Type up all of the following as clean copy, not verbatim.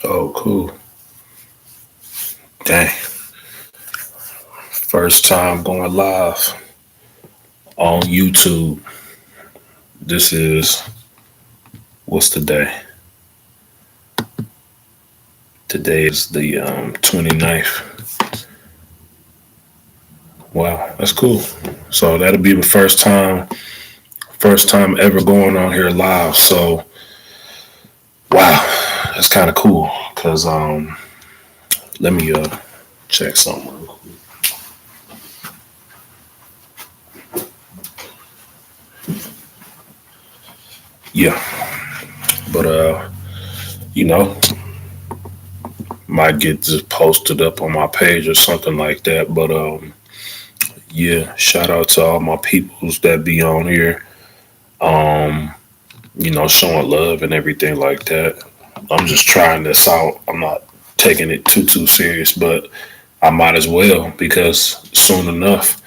Oh, cool. Dang. First time going live on YouTube. This is, what's the day? Today is the 29th. Wow, that's cool. So that'll be the first time ever going on here live. So, wow, that's kind of cool. Cause let me check something real quick. Yeah, but you know, might get just posted up on my page or something like that. But yeah, shout out to all my peoples that be on here. Um, showing love and everything like that. I'm just trying this out. I'm not taking it too serious, but I might as well because soon enough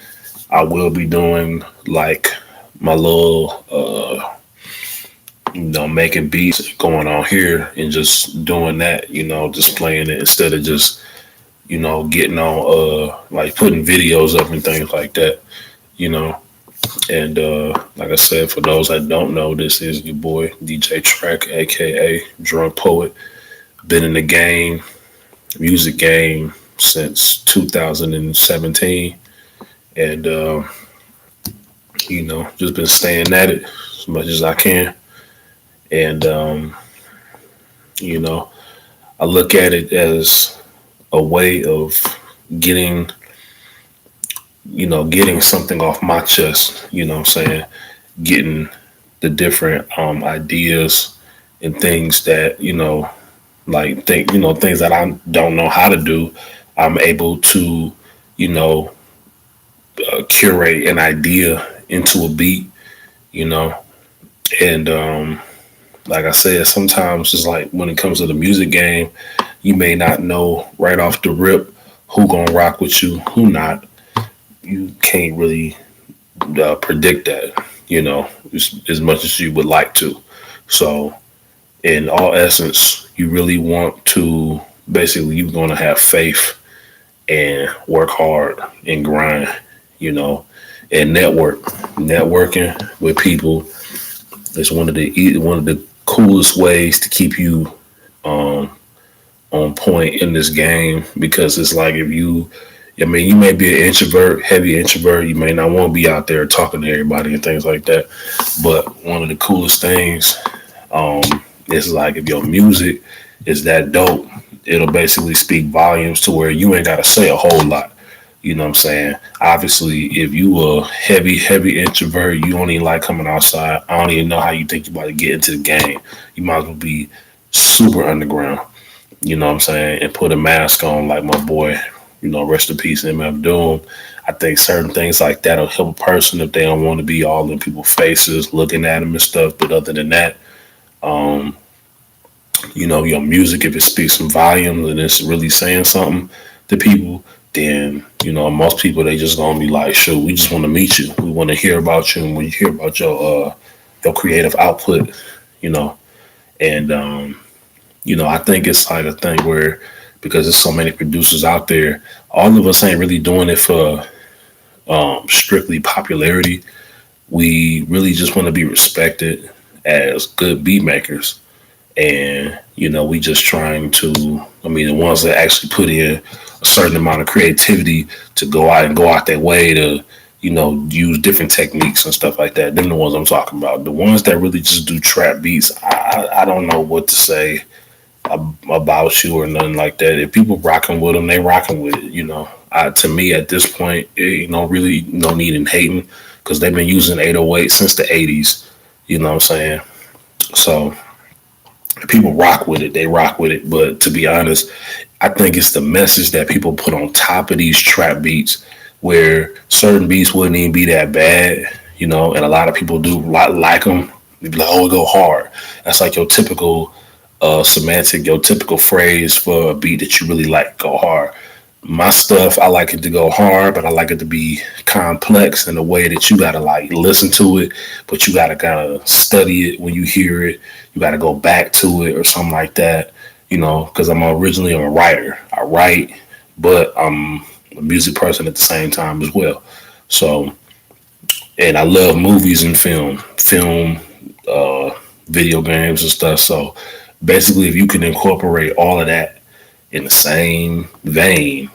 I will be doing like my little making beats going on here and just doing that, displaying it instead of just, getting on like putting videos up and things like that, you know. And like I said, for those that don't know, this is your boy DJ TRak, aka Drunk Poet. Been in the game, music game, since 2017, and just been staying at it as much as I can. And you know, I look at it as a way of getting, getting something off my chest. You know what I'm saying? Getting the different ideas and things that things that I don't know how to do. I'm able to, you know, curate an idea into a beat. You know, and like I said, sometimes it's like when it comes to the music game, you may not know right off the rip who gonna rock with you, who not. You can't really predict that, as much as you would like to. So, in all essence, you really want to basically you're gonna have faith and work hard and grind, you know, and networking with people is one of the coolest ways to keep you um, on point in this game because it's like if you I mean, you may be an introvert, heavy introvert. You may not want to be out there talking to everybody and things like that. But one of the coolest things um, is like if your music is that dope, it'll basically speak volumes to where you ain't got to say a whole lot. You know what I'm saying? Obviously, if you a heavy introvert, you don't even like coming outside. I don't even know how you think you about to get into the game. You might as well be super underground. You know what I'm saying? And put a mask on like my boy, rest in peace, MF Doom. I think certain things like that will help a person if they don't want to be all in people's faces, looking at them and stuff. But other than that, um, your music, if it speaks some volumes and it's really saying something to people, then most people they just gonna be like, sure, we just want to meet you. We want to hear about you, and when you hear about your creative output, you know, and I think it's like a thing where because there's so many producers out there, all of us ain't really doing it for strictly popularity. We really just want to be respected as good beat makers. And, we just trying to, I mean, the ones that actually put in a certain amount of creativity to go out their way to, use different techniques and stuff like that. Them the ones I'm talking about. The ones that really just do trap beats, I don't know what to say about you or nothing like that. If people rocking with them, they rocking with it. To me at this point, really no need in hating because they've been using 808 since the 80s. You know what I'm saying? So if people rock with it, they rock with it. But to be honest, I think it's the message that people put on top of these trap beats where certain beats wouldn't even be that bad, and a lot of people do like them. They be like, oh, it go hard. That's like your typical semantic, your typical phrase for a beat that you really like go hard. My stuff, I like it to go hard, but I like it to be complex in a way that you gotta like listen to it, but you gotta kind of study it when you hear it. You gotta go back to it or something like that. because I'm originally a writer. I write, but I'm a music person at the same time as well. So, and I love movies and film, uh, video games and stuff. So, basically, if you can incorporate all of that in the same vein,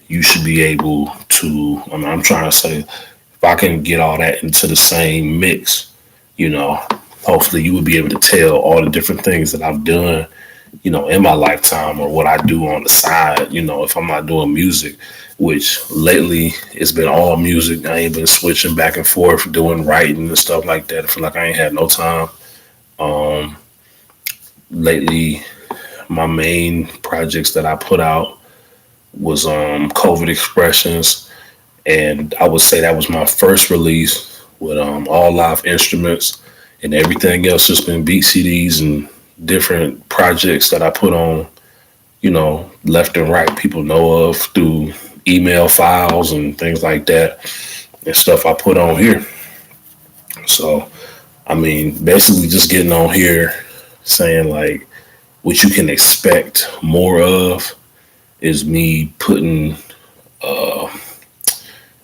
you should be able to. I mean, I'm trying to say, if I can get all that into the same mix, you know, hopefully you would be able to tell all the different things that I've done, in my lifetime or what I do on the side, if I'm not doing music, which lately it's been all music. I ain't been switching back and forth doing writing and stuff like that. I feel like I ain't had no time. Um, Lately, my main projects that I put out was COVID Expressions, and I would say that was my first release with all live instruments, and everything else just been beat CDs and different projects that I put on, left and right. People know of through email files and things like that, and stuff I put on here. So, I mean, basically just getting on here saying like what you can expect more of is uh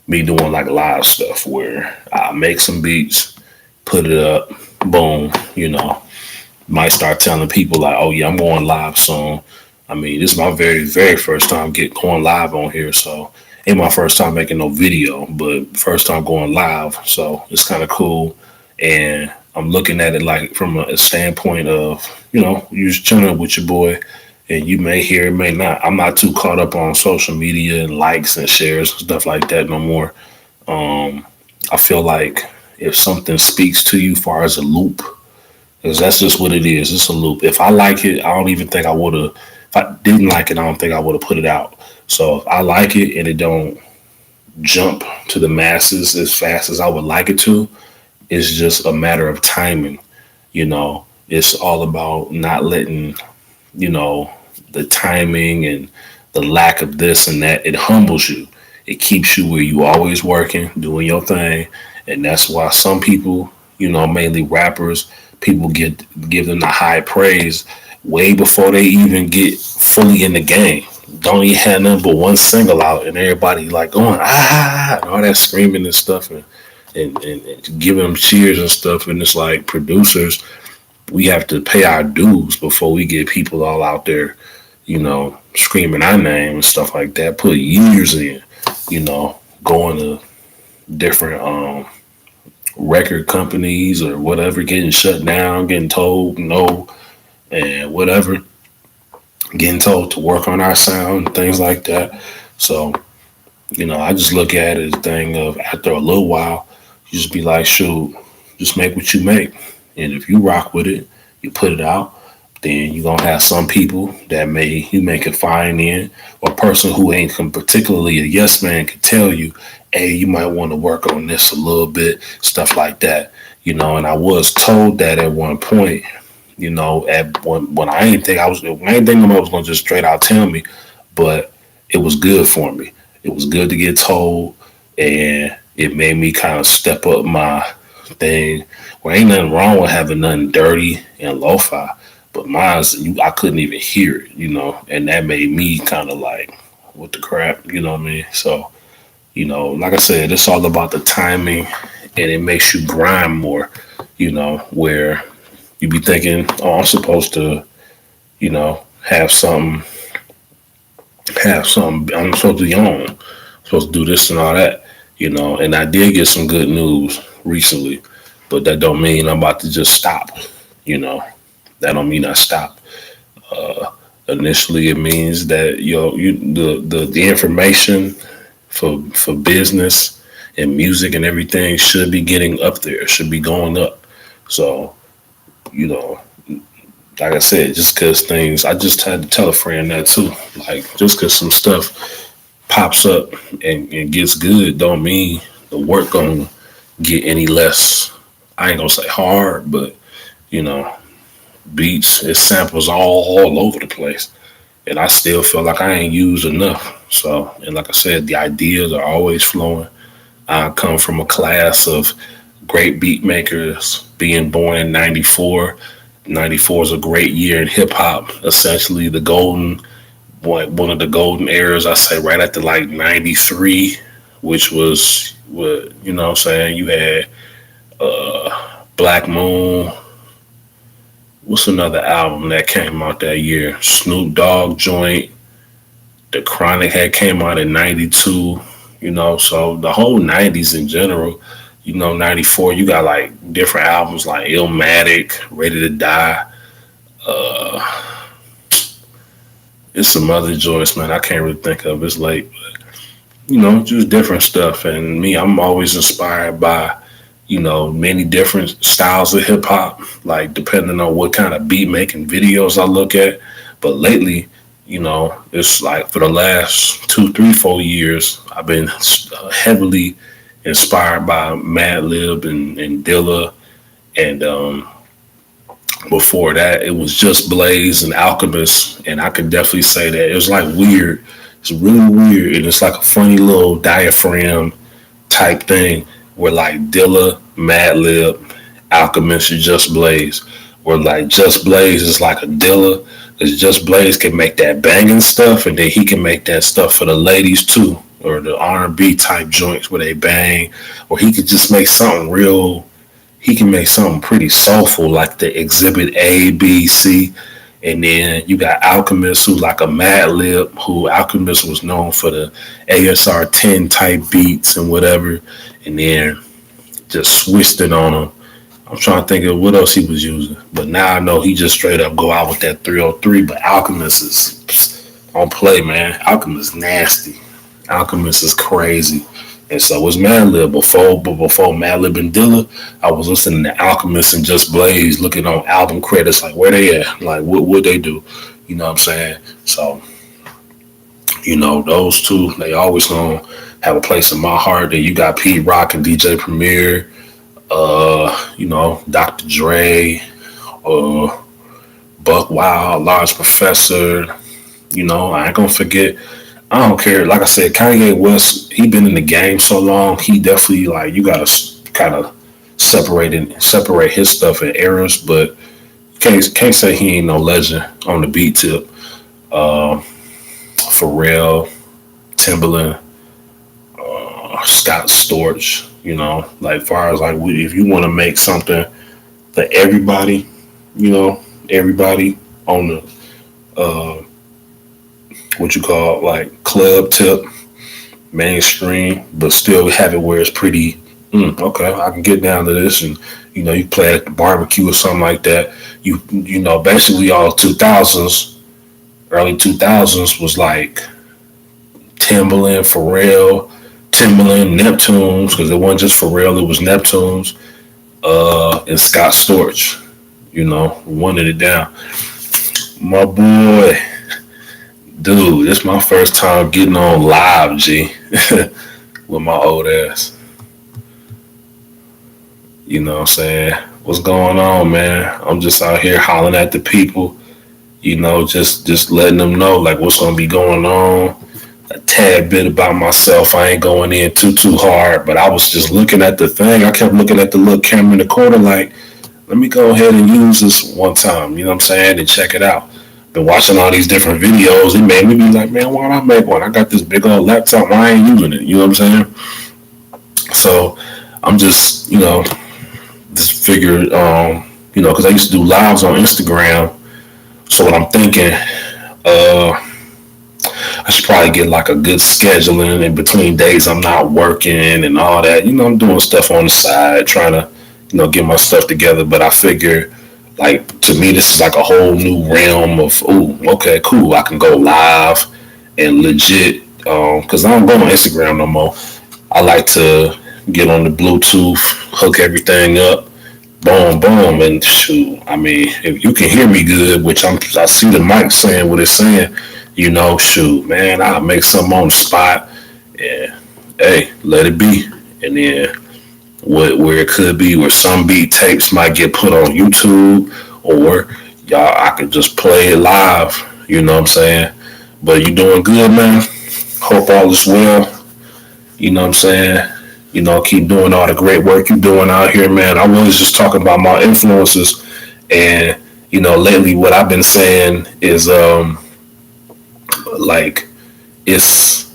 me doing like live stuff where I make some beats, put it up, boom, might start telling people like, oh yeah, I'm going live soon. I mean, this is my very, very first time going live on here, so ain't my first time making no video, but first time going live, so it's kind of cool. And I'm looking at it like from a standpoint of, you just chilling with your boy, and you may hear it, may not. I'm not too caught up on social media and likes and shares and stuff like that no more. Um, I feel like if something speaks to you far as a loop, because that's just what it is. It's a loop. If I like it, I don't even think I would have. If I didn't like it, I don't think I would have put it out. So if I like it and it don't jump to the masses as fast as I would like it to, it's just a matter of timing. It's all about not letting, the timing and the lack of this and that. It humbles you. It keeps you where you always working, doing your thing. And that's why some people, mainly rappers, people give them the high praise way before they even get fully in the game. Don't even have nothing but one single out and everybody like going and all that screaming and stuff and giving them cheers and stuff. And it's like producers, we have to pay our dues before we get people all out there, screaming our name and stuff like that. Put years in, going to different record companies or whatever, getting shut down, getting told no, and whatever, getting told to work on our sound, things like that. So, I just look at it as a thing of after a little while, you just be like, shoot, just make what you make. And if you rock with it, you put it out, then you're gonna have some people that you may confine in, or a person who ain't particularly a yes man can tell you, hey, you might want to work on this a little bit, stuff like that. And I was told that at one point, at when I ain't think nobody was gonna just straight out tell me, but it was good for me. It was good to get told, and it made me kind of step up my thing. Well, ain't nothing wrong with having nothing dirty and lo-fi, but mine's I couldn't even hear it, and that made me kind of like, what the crap, you know what I mean? So, like I said, it's all about the timing, and it makes you grind more, where you be thinking, oh, I'm supposed to, have something, I'm supposed to be on, I'm supposed to do this and all that, and I did get some good news recently, but that don't mean I'm about to just stop, that don't mean I stop. Uh, Initially, it means that the information for business and music and everything should be getting up there, should be going up. So, you know, like I said, just because things, I just had to tell a friend that too. Like, just because some stuff pops up and gets good, don't mean the work gonna get any less. I ain't gonna say hard, but you know, beats, it samples all over the place, and I still feel like I ain't used enough. So, and like I said, the ideas are always flowing. I come from a class of great beat makers, being born in '94. '94 is a great year in hip hop. Essentially, the golden one of the golden eras. I say right after like '93, which was what what I'm saying. You had Black Moon. What's another album that came out that year? Snoop Dogg joint. The Chronic had came out in '92. So the whole '90s in general. '94. You got like different albums like Illmatic, Ready to Die. Uh, it's some other joints, man. I can't really think of. It's late, just different stuff. And me, I'm always inspired by, many different styles of hip hop, like depending on what kind of beat making videos I look at. But lately, it's like for the last 2, 3, 4 years, I've been heavily inspired by Madlib and Dilla. And before that, it was just Blaze and Alchemist. And I could definitely say that it was like weird. It's really weird. And it's like a funny little diaphragm type thing where like Dilla, Madlib, Alchemist, and Just Blaze. Where like Just Blaze is like a Dilla, because Just Blaze can make that banging stuff, and then he can make that stuff for the ladies too, or the R&B type joints where they bang, or he could just make something real. He can make something pretty soulful like the Exhibit A, B, C. And then you got Alchemist, who's like a Mad Lib, who Alchemist was known for the ASR 10 type beats and whatever. And then just switched it on him. I'm trying to think of what else he was using. But now I know he just straight up go out with that 303. But Alchemist is on play, man. Alchemist is nasty. Alchemist is crazy. And so was Madlib before Madlib and Dilla, I was listening to Alchemist and Just Blaze, looking on album credits, like where they at, like what would they do, you know what I'm saying? So, those two, they always gonna have a place in my heart. Then you got TRak and DJ Premier, Dr. Dre, Buck Wild, Large Professor. I ain't gonna forget. I don't care. Like I said, Kanye West, he been in the game so long. He definitely like you gotta kind of separate his stuff in eras, but can't say he ain't no legend on the beat tip. Pharrell, Timbaland, Scott Storch. Like far as like if you want to make something for everybody, everybody on the what you call like club tip, mainstream, but still have it where it's pretty. Okay, I can get down to this, and you play at the barbecue or something like that. Basically all 2000s, early 2000s was like Timbaland, Pharrell, Neptunes, because it wasn't just Pharrell, it was Neptunes, and Scott Storch. Wanted it down. My boy. Dude, this is my first time getting on live, G, with my old ass. You know what I'm saying? What's going on, man? I'm just out here hollering at the people, just letting them know like what's gonna be going on. A tad bit about myself. I ain't going in too hard, but I was just looking at the thing. I kept looking at the little camera in the corner like, let me go ahead and use this one time, you know what I'm saying, and check it out. Been watching all these different videos. It made me be like, man, why don't I make one? I got this big old laptop. Why I ain't using it? You know what I'm saying? So I'm just, just figured, because I used to do lives on Instagram. So what I'm thinking, I should probably get like a good scheduling in between days I'm not working and all that. I'm doing stuff on the side, trying to, get my stuff together. But I figure, like, to me, this is like a whole new realm of, okay, cool. I can go live and legit, because I don't go on Instagram no more. I like to get on the Bluetooth, hook everything up, boom, boom, and shoot. I mean, if you can hear me good, which I see the mic saying what it's saying, shoot, man, I'll make something on the spot. Yeah, hey, let it be. And then where it could be, where some beat tapes might get put on YouTube, or I could just play it live. You know what I'm saying? But you doing good, man. Hope all is well. You know what I'm saying? Keep doing all the great work you're doing out here, man. I was just talking about my influences, and lately what I've been saying is like it's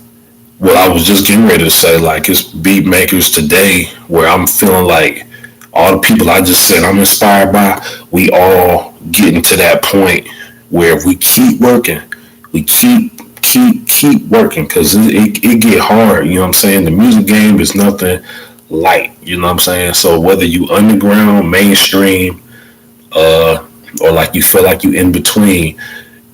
what I was just getting ready to say. Like it's beat makers today where I'm feeling like all the people I just said I'm inspired by, we all getting to that point where if we keep working, we keep working because it get hard. You know what I'm saying? The music game is nothing light. You know what I'm saying? So whether you underground, mainstream, or like you feel like you in between,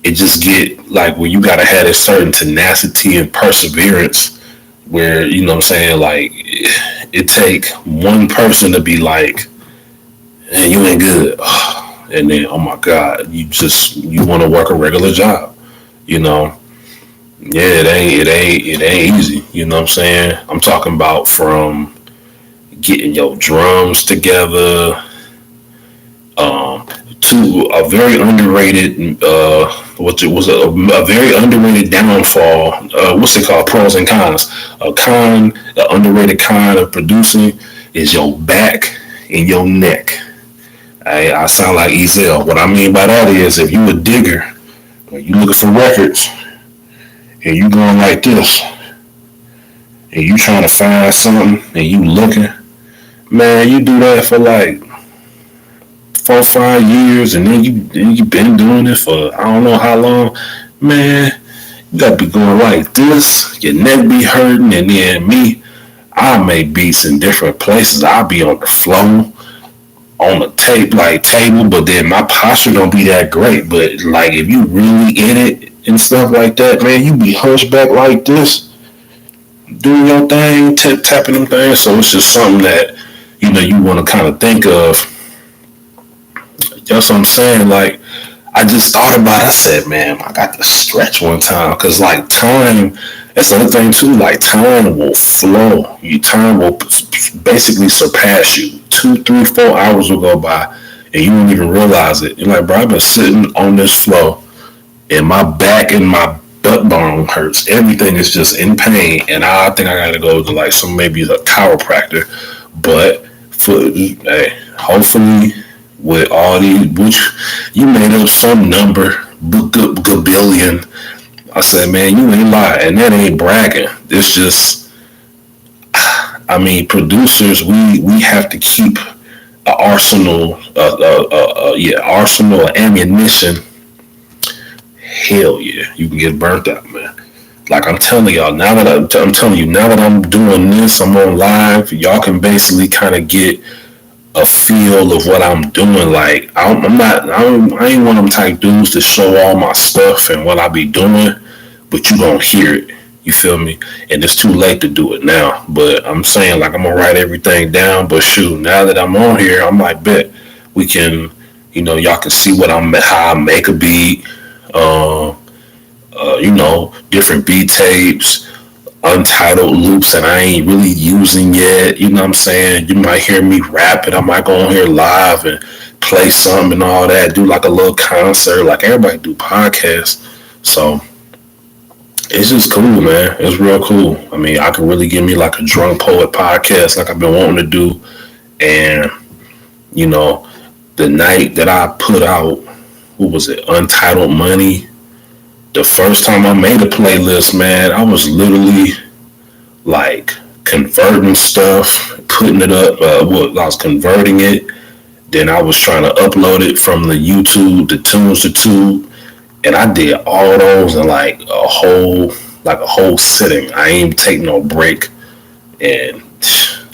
it just get like where you gotta have a certain tenacity and perseverance where, you know what I'm saying, like it take one person to be like, and you ain't good. And then, oh my God, you want to work a regular job, you know? Yeah, it ain't easy. You know what I'm saying? I'm talking about from getting your drums together, to a very underrated, what it was a very underrated downfall. What's it called? Pros and cons. The underrated con of producing is your back and your neck. I sound like Ezel. What I mean by that is if you a digger, when you looking for records, and you going like this, and you trying to find something, and you looking, man, you do that for like 4 or 5 years, and then you been doing it for I don't know how long, man. You gotta be going like this, your neck be hurting, and then me, I make beats in different places. I'll be on the floor, on the tape like table, but then my posture don't be that great. But like if you really in it and stuff like that, man, you be hunchback like this, doing your thing, tapping them things. So it's just something that you want to kind of think of. That's what I'm saying. Like I just thought about it. I said, man, I got to stretch one time because like time. That's the other thing too. Like time will flow. Your time will basically surpass you. 2, 3, 4 hours will go by, and you won't even realize it. You're like, bro, I've been sitting on this floor, and my back and my butt bone hurts. Everything is just in pain, and I think I got to go to like maybe a chiropractor. But hey, hopefully with all these, which you made up some number, gabillion. I said, man, you ain't lying, and that ain't bragging. It's just, I mean, producers, we have to keep an arsenal, arsenal of ammunition. Hell yeah, you can get burnt out, man. Like I'm telling y'all, now that I'm telling you, now that I'm doing this, I'm on live. Y'all can basically kind of get a feel of what I'm doing. Like I ain't one of them type dudes to show all my stuff and what I be doing, but you gonna hear it. You feel me? And it's too late to do it now. But I'm saying like I'm gonna write everything down. But shoot, now that I'm on here, I'm like, bet we can, y'all can see how I make a beat. Different beat tapes, untitled loops that I ain't really using yet. You know what I'm saying? You might hear me rap it. I might go on here live and play something and all that. Do like a little concert, like everybody do podcasts. So it's just cool, man. It's real cool. I mean, I could really give me like a drunk poet podcast, like I've been wanting to do. And the night that I put out, what was it, Untitled Money. The first time I made a playlist, man, I was literally like converting stuff, putting it up. I was converting it. Then I was trying to upload it from the YouTube, the Tunes to Tube, and I did all those in like a whole sitting. I ain't take no break, and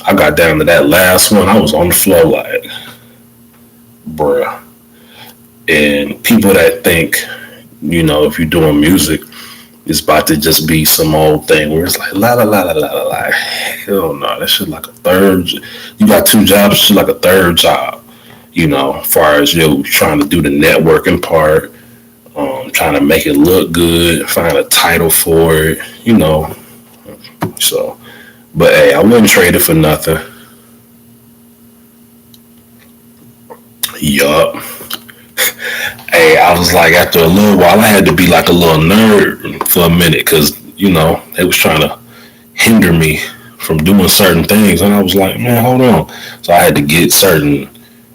I got down to that last one. I was on the floor like, bruh. And people that think, if you're doing music, it's about to just be some old thing where it's like la la la la la la la. Hell no, that shit like a third. You got 2 jobs, shit like a third job. As far as you trying to do the networking part, trying to make it look good, find a title for it, So, but hey, I wouldn't trade it for nothing. Yup. Hey, I was like, after a little while, I had to be like a little nerd for a minute because, they was trying to hinder me from doing certain things. And I was like, man, hold on. So I had to get certain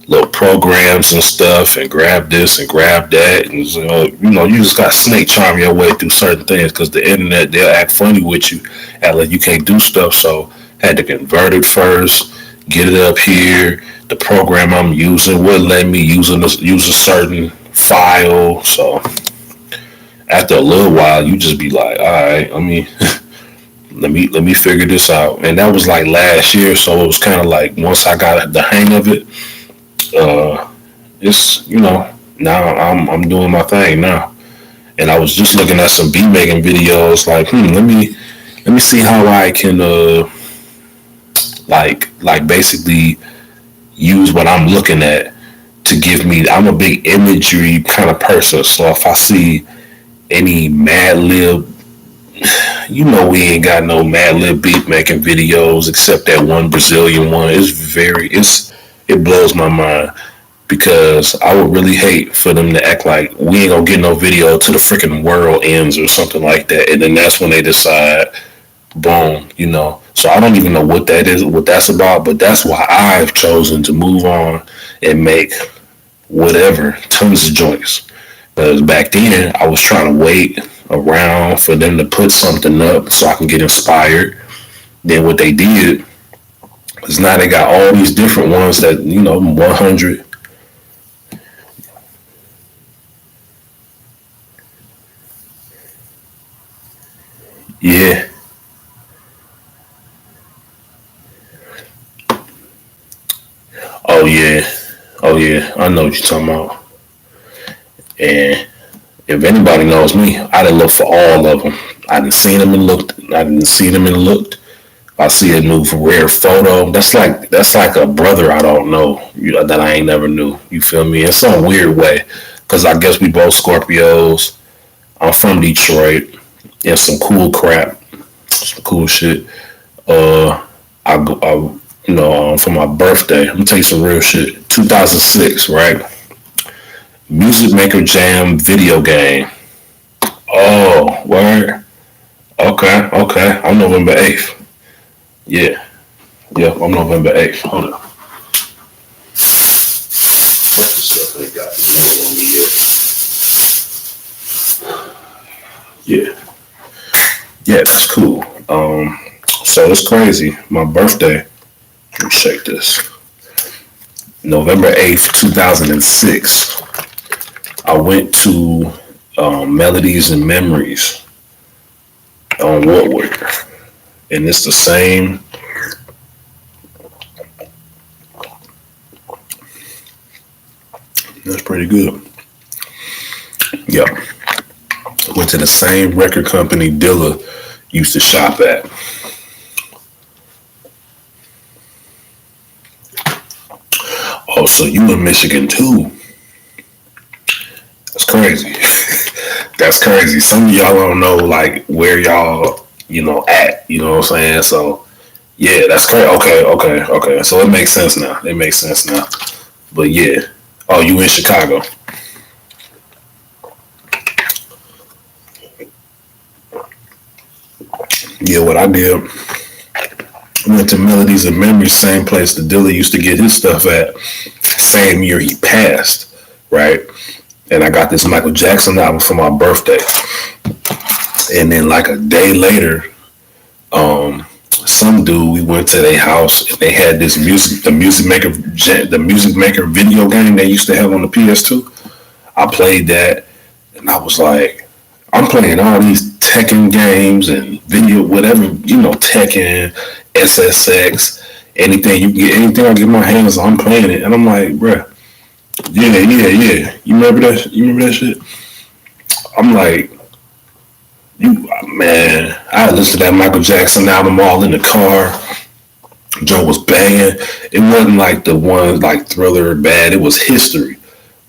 little programs and stuff, and grab this and grab that, and you just got snake charm your way through certain things because the internet, they'll act funny with you, act like you can't do stuff. So had to convert it first, get it up here. The program I'm using wouldn't let me use a certain file. So after a little while, you just be like, all right, I mean, let me figure this out. And that was like last year, so it was kind of like once I got the hang of it, it's now I'm doing my thing now. And I was just looking at some beat making videos, like let me see how I can like basically use what I'm looking at to give me. I'm a big imagery kind of person, so if I see any Mad Lib, we ain't got no Mad Lib beat making videos except that one Brazilian one. It blows my mind because I would really hate for them to act like we ain't gonna get no video till the freaking world ends or something like that, and then that's when they decide, boom. So I don't even know what that is, what that's about, but that's why I've chosen to move on and make whatever, tons of joints. Because back then I was trying to wait around for them to put something up so I can get inspired. Then what they did is now they got all these different ones that 100. Yeah. Oh yeah. Oh yeah. I know what you're talking about. And if anybody knows me, I done looked for all of them. I didn't see them and looked. I didn't see them and looked. I see a new rare photo. That's like a brother I don't know, that I ain't never knew. You feel me? In some weird way, because I guess we both Scorpios. I'm from Detroit, and some cool crap, some cool shit. For my birthday, I'm gonna tell you some real shit. 2006, right? Music Maker Jam video game. Oh, word. Okay, okay. I'm November 8th. Yeah, yeah. I'm November 8th. Hold on. What the stuff they got on me yet? Yeah, yeah. That's cool. So it's crazy. My birthday. Let me check this. November 8th, 2006. I went to Melodies and Memories on Woodward, and it's the same. That's pretty good. Yep. Went to the same record company Dilla used to shop at. Oh, so you in Michigan too? That's crazy. That's crazy. Some of y'all don't know like where y'all, at. You know what I'm saying? So yeah, that's crazy. Okay, okay, okay. So it makes sense now. It makes sense now. But yeah. Oh, you in Chicago? Yeah, what I did, went to Melodies and Memories, same place the Dilla used to get his stuff at. Same year he passed, right? And I got this Michael Jackson album for my birthday. And then like a day later, some dude, we went to their house and they had this the music maker video game they used to have on the PS2. I played that and I was like, I'm playing all these Tekken games and video, whatever, Tekken, SSX, anything you can get, anything I get my hands on, I'm playing it. And I'm like, bruh, yeah. You remember that? You remember that shit? I'm like, man, I listened to that Michael Jackson album all in the car. Joe was banging. It wasn't like the one like Thriller or Bad. It was History.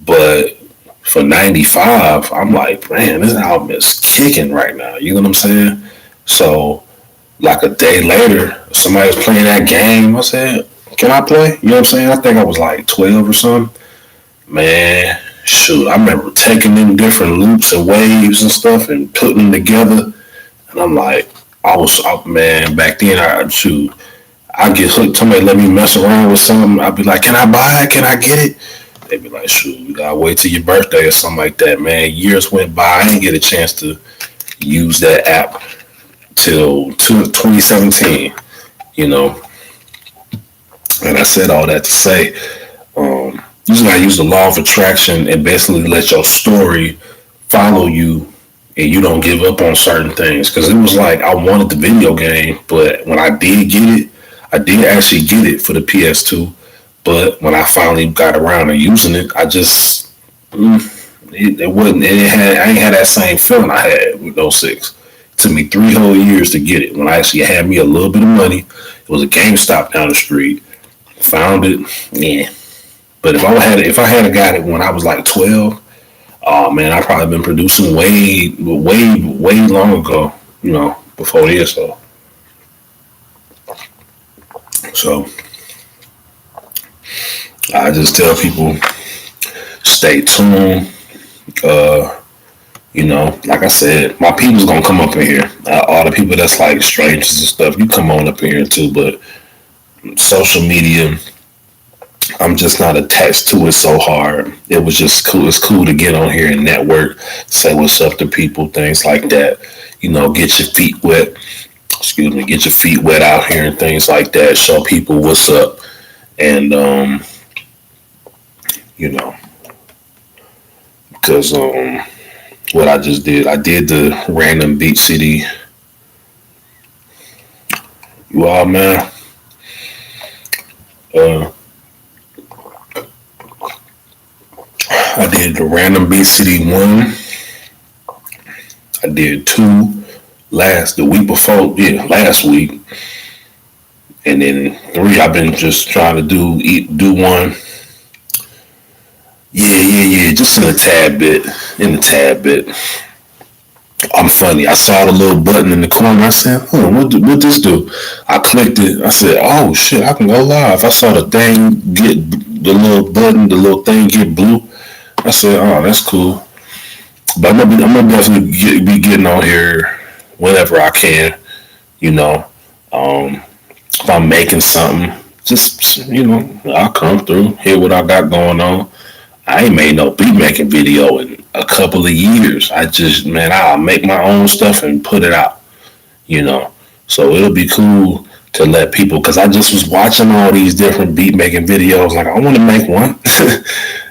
But for 95, I'm like, man, this album is kicking right now. You know what I'm saying? So like a day later, somebody was playing that game. I said, can I play? You know what I'm saying? I think I was like 12 or something. Man, shoot, I remember taking them different loops and waves and stuff and putting them together. And I'm like, man, back then, I get hooked. Somebody let me mess around with something. I'll be like, "Can I buy it? Can I get it?" They be like, "Shoot, you gotta wait till your birthday or something like that." Man, years went by. I didn't get a chance to use that app till 2017. You know, and I said all that to say, you just gotta use the law of attraction and basically let your story follow you, and you don't give up on certain things. Because it was like I wanted the video game, but when I did get it, I did actually get it for the PS2. But when I finally got around to using it, I just it wasn't. I ain't had that same feeling I had with '06. It took me 3 whole years to get it. When I actually had me a little bit of money, it was a GameStop down the street. Found it, yeah. But if I had got it when I was like 12, oh man, I probably been producing way long ago. Before this. So I just tell people, stay tuned. Like I said, my people's gonna come up in here. All the people that's like strangers and stuff, you come on up in here too. But social media, I'm just not attached to it so hard. It was just cool. It's cool to get on here and network, say what's up to people, things like that. Get your feet wet. Excuse me, get your feet wet out here and things like that. Show people what's up. And because what I just did, I did the random beat city. You all, man. I did the random beat city 1. I did 2 last week, and then 3 I've been just trying to do 1. Yeah, just in a tad bit. I'm funny. I saw the little button in the corner. I said, what this do? I clicked it. I said, oh shit, I can go live. I saw the thing get the little button, the little thing get blue. I said, oh, that's cool. But I'm gonna definitely be getting on here whenever I can. If I'm making something, just I'll come through, hear what I got going on. I ain't made no beat making video in a couple of years. I'll make my own stuff and put it out. So it'll be cool to let people, because I just was watching all these different beat making videos. Like, I want to make one.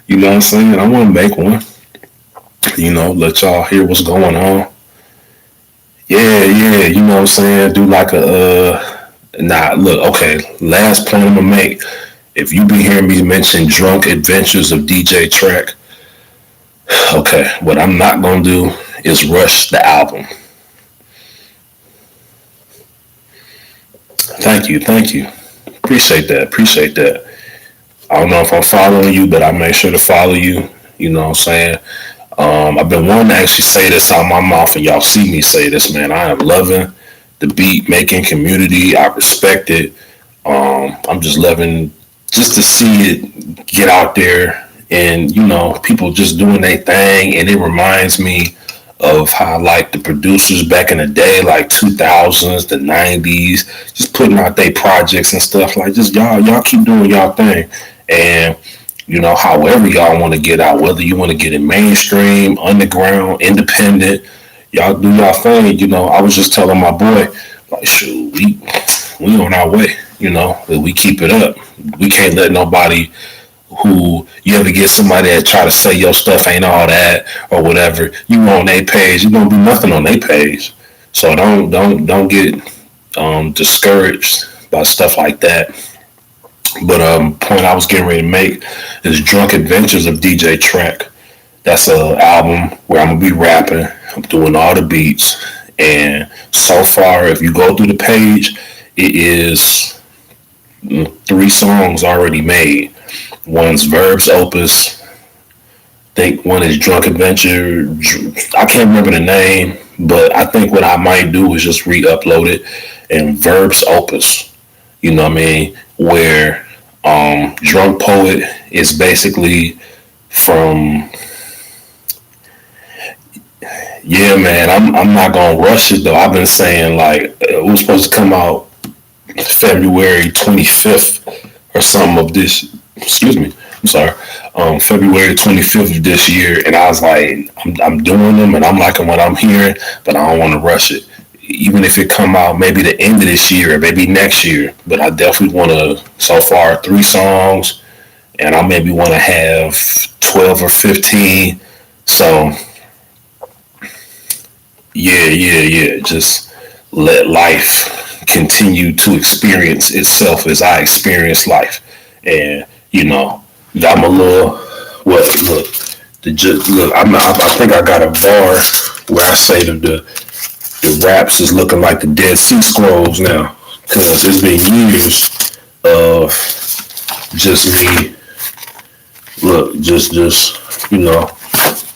You know what I'm saying? I want to make one. Let y'all hear what's going on. Yeah, you know what I'm saying? Do like look, okay, last point I'm gonna make. If you be hearing me mention Drunk Adventures of DJ TRak, okay, what I'm not gonna do is rush the album. Thank you. Appreciate that. I don't know if I'm following you, but I make sure to follow you. You know what I'm saying? I've been wanting to actually say this out my mouth, and y'all see me say this, man. I am loving the beat making community. I respect it. I'm just loving just to see it get out there, and people just doing their thing. And it reminds me of how like the producers back in the day, like 2000s, the 90s, just putting out their projects and stuff. Like, just y'all keep doing y'all thing. And however y'all want to get out, whether you want to get it mainstream, underground, independent, y'all do y'all thing. I was just telling my boy, like, shoot, we on our way. We keep it up. We can't let nobody who you ever get somebody that try to say your stuff ain't all that or whatever. You on their page, you gonna do nothing on their page. So don't get discouraged by stuff like that. But point I was getting ready to make is Drunk Adventures of DJ TRak. That's an album where I'm gonna be rapping. I'm doing all the beats, and so far, if you go through the page, it is 3 songs already made. One's Verbs Opus. I think one is Drunk Adventure. I can't remember the name, but I think what I might do is just re-upload it. And Verbs Opus, you know what I mean? Where Drunk Poet is basically from... Yeah, man, I'm not gonna rush it though. I've been saying, like, it was supposed to come out February 25th or something of this. Excuse me. I'm sorry. February 25th of this year, and I was like, I'm doing them, and I'm liking what I'm hearing, but I don't want to rush it. Even if it come out maybe the end of this year or maybe next year, but I definitely want to. So far, 3 songs, and I maybe want to have 12 or 15. So yeah. Just let life continue to experience itself as I experience life. And, I'm a little, what, look, look, I think I got a bar where I say that the raps is looking like the Dead Sea Scrolls now. Because it's been years of just me, look, you know,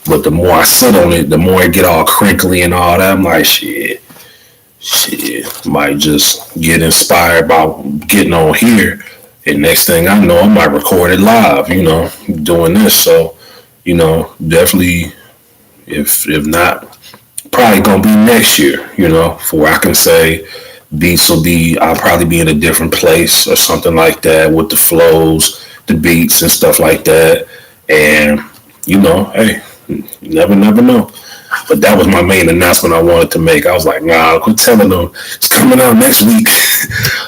but the more I sit on it, the more it get all crinkly and all that. I'm like, shit, might just get inspired by getting on here. And next thing I know, I might record it live, doing this. So, definitely, if not, probably gonna be next year, for I can say beats I'll probably be in a different place or something like that with the flows, the beats and stuff like that. And, hey, you never know. But that was my main announcement I wanted to make. I was like, nah, quit telling them it's coming out next week.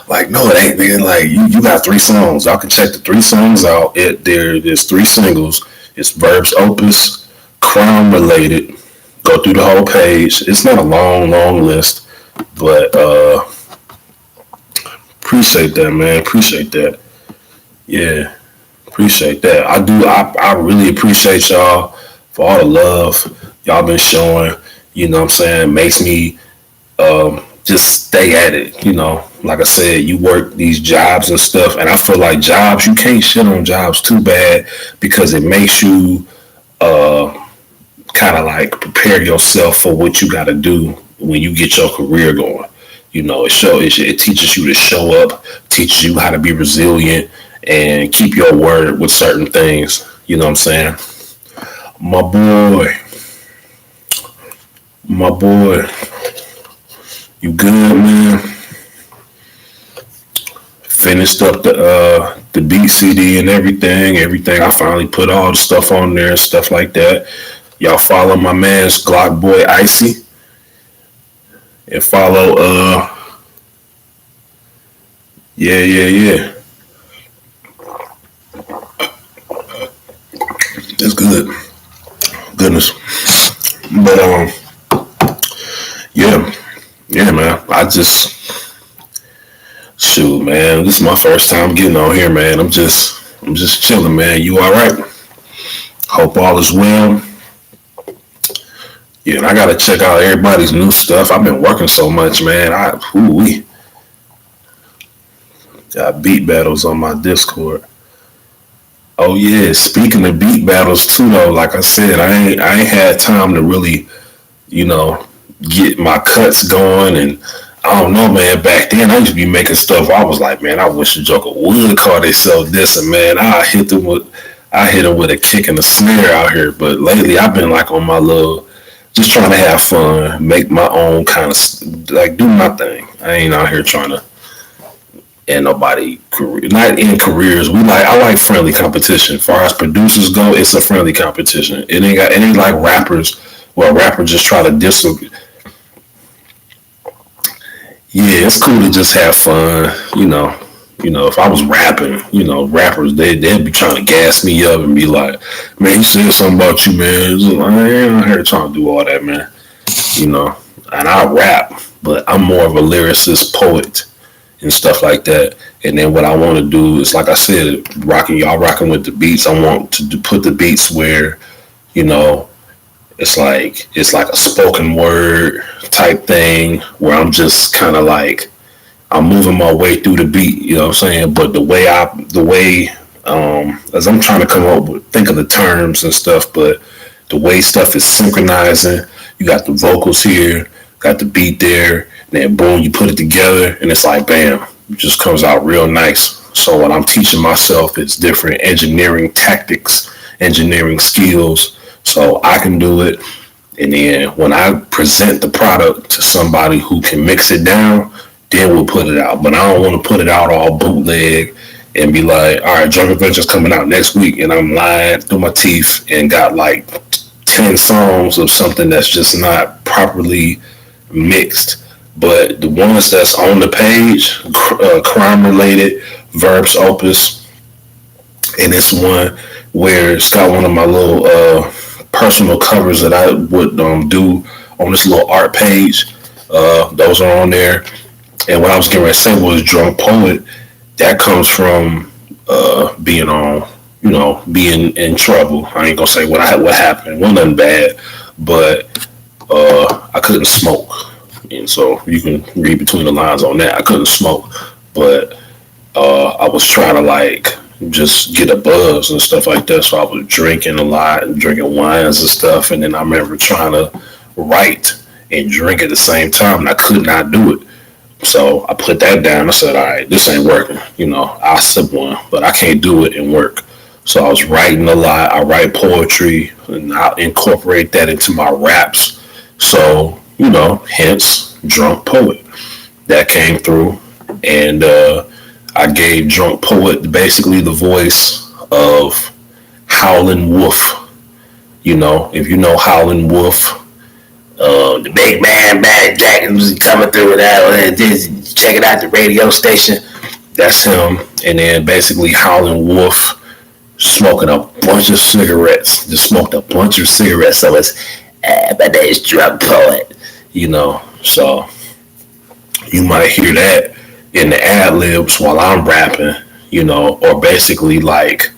Like, no, it ain't, man. Like, you got 3 songs. Y'all can check the 3 songs out. There's 3 singles. It's Verbs Opus, Crown Related. Go through the whole page. It's not a long list, but appreciate that, man. Appreciate that. Yeah, appreciate that. I really appreciate y'all for all the love y'all been showing. You know what I'm saying? Makes me just stay at it. Like I said, you work these jobs and stuff, and I feel like jobs, you can't shit on jobs too bad because it makes you kind of like prepare yourself for what you got to do when you get your career going. It teaches you to show up, teaches you how to be resilient and keep your word with certain things. You know what I'm saying? My boy, you good, man? Finished up the beat CD and everything. I finally put all the stuff on there and stuff like that. Y'all follow my man's Glock Boy Icy. And follow yeah. That's good. Goodness. But yeah, man. Shoot, man. This is my first time getting on here, man. I'm just chilling, man. You all right? Hope all is well. Yeah, and I gotta check out everybody's new stuff. I've been working so much, man. We got beat battles on my Discord. Oh yeah, speaking of beat battles too, though, like I said, I ain't had time to really, get my cuts going, and I don't know, man. Back then, I used to be making stuff. I was like, man, I wish a Joker would call themselves this, and man, I hit them with a kick and a snare out here. But lately, I've been like on my little, just trying to have fun, make my own kind of like do my thing. I ain't out here trying to and nobody career, not in careers. I like friendly competition. As far as producers go, it's a friendly competition. It ain't like rappers where rappers just try to disagree. Yeah, it's cool to just have fun, if I was rapping, rappers, they'd be trying to gas me up and be like, man, you said something about you, man. I ain't out here trying to do all that, man. And I rap, but I'm more of a lyricist poet and stuff like that. And then what I want to do is, like I said, rocking with the beats. I want to put the beats where, it's like a spoken word type thing where I'm just kind of like I'm moving my way through the beat, you know what I'm saying? But the way as I'm trying to think of the terms and stuff, but the way stuff is synchronizing, you got the vocals here, got the beat there, and then boom, you put it together and it's like bam, it just comes out real nice. So what I'm teaching myself is different engineering tactics, engineering skills, so I can do it. And then when I present the product to somebody who can mix it down, then we'll put it out. But I don't want to put it out all bootleg and be like, all right, Drunk Adventure's coming out next week, and I'm lying through my teeth and got like 10 songs of something that's just not properly mixed. But the ones that's on the page, crime related, verbs opus, and it's one where it's got one of my little personal covers that I would do on this little art page. Those are on there. And what I was getting ready to say was Drunk Poet. That comes from being on, being in trouble. I ain't gonna say what happened. It wasn't nothing bad, but I couldn't smoke, and so you can read between the lines on that. I couldn't smoke, but I was trying to like just get a buzz and stuff like that. So I was drinking a lot and drinking wines and stuff. And then I remember trying to write and drink at the same time, and I could not do it. So I put that down. I said, all right, this ain't working. I'll sip one, but I can't do it and work. So I was writing a lot. I write poetry, and I incorporate that into my raps. So, hence Drunk Poet. That came through. And I gave Drunk Poet basically the voice of Howlin' Wolf. If you know Howlin' Wolf, the big man, Bad Jack, was coming through with that. Check it out, the radio station. That's him. And then basically Howlin' Wolf smoking a bunch of cigarettes. Just smoked a bunch of cigarettes. So it's, my name's Drunk Poet. So you might hear that in the ad libs while I'm rapping, or basically like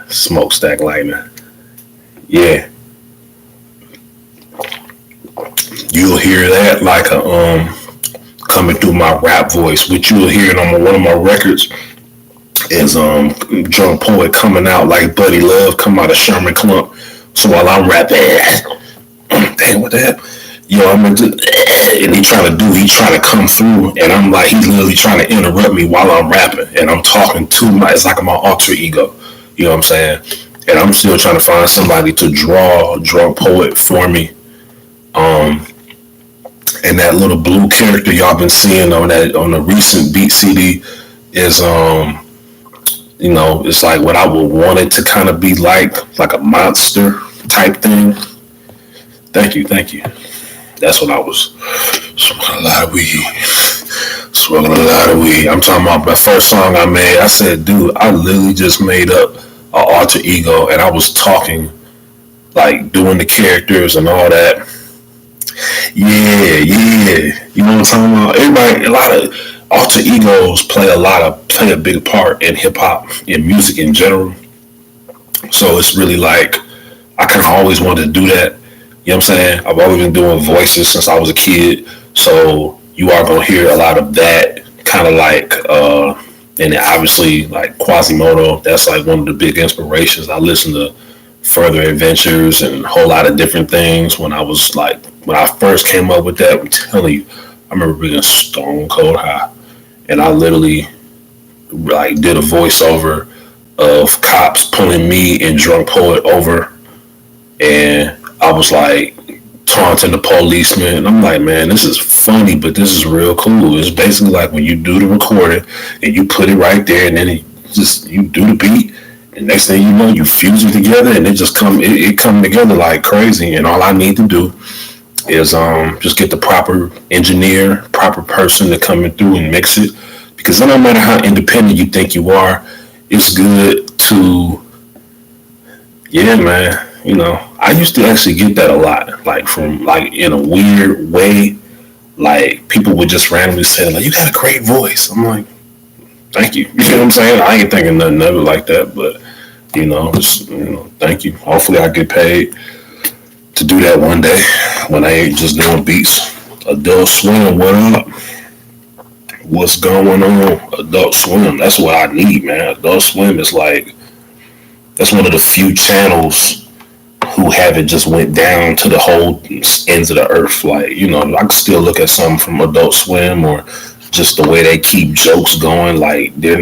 Smokestack Lightning. Yeah. You'll hear that like a coming through my rap voice, which you'll hear it on one of my records is Drunk Poet coming out like Buddy Love come out of Sherman Clump. So while I'm rapping, damn, what the hell? And he's trying to come through, and I'm like, he's literally trying to interrupt me while I'm rapping, and I'm talking to it's like my alter ego, you know what I'm saying? And I'm still trying to find somebody to draw Drunk Poet for me. And that little blue character y'all been seeing on the recent beat CD is it's like what I would want it to kind of be like a monster type thing. Thank you. That's what I was smoking a lot of weed. I'm talking about my first song I made. I said, dude, I literally just made up an alter ego, and I was talking, like doing the characters and all that. Yeah. You know what I'm talking about? Everybody, a lot of alter egos play a big part in hip hop, in music in general. So it's really like, I kind of always wanted to do that. You know what I'm saying? I've always been doing voices since I was a kid. So you are going to hear a lot of that kind of like, and obviously like Quasimodo, that's like one of the big inspirations. I listened to Further Adventures and a whole lot of different things when I first came up with that. I'm telling you, I remember being stone cold high, and I literally like did a voiceover of cops pulling me and Drunk Poet over, and I was like taunting the policeman, and I'm like, man, this is funny, but this is real cool. It's basically like when you do the recording and you put it right there, and then you do the beat. And next thing you know, you fuse it together, and it come together like crazy. And all I need to do is just get the proper engineer, proper person to come in through and mix it. Because no matter how independent you think you are, it's good to, yeah, man. I used to actually get that a lot, like from like in a weird way, like people would just randomly say like, "You got a great voice." I'm like, thank you. You know what I'm saying? I ain't thinking nothing of it like that, but thank you. Hopefully I get paid to do that one day when I ain't just doing beats. Adult Swim, what up? What's going on? Adult Swim, that's what I need, man. Adult Swim is like, that's one of the few channels who haven't just went down to the whole ends of the earth. Like, I can still look at something from Adult Swim, or just the way they keep jokes going. Like, they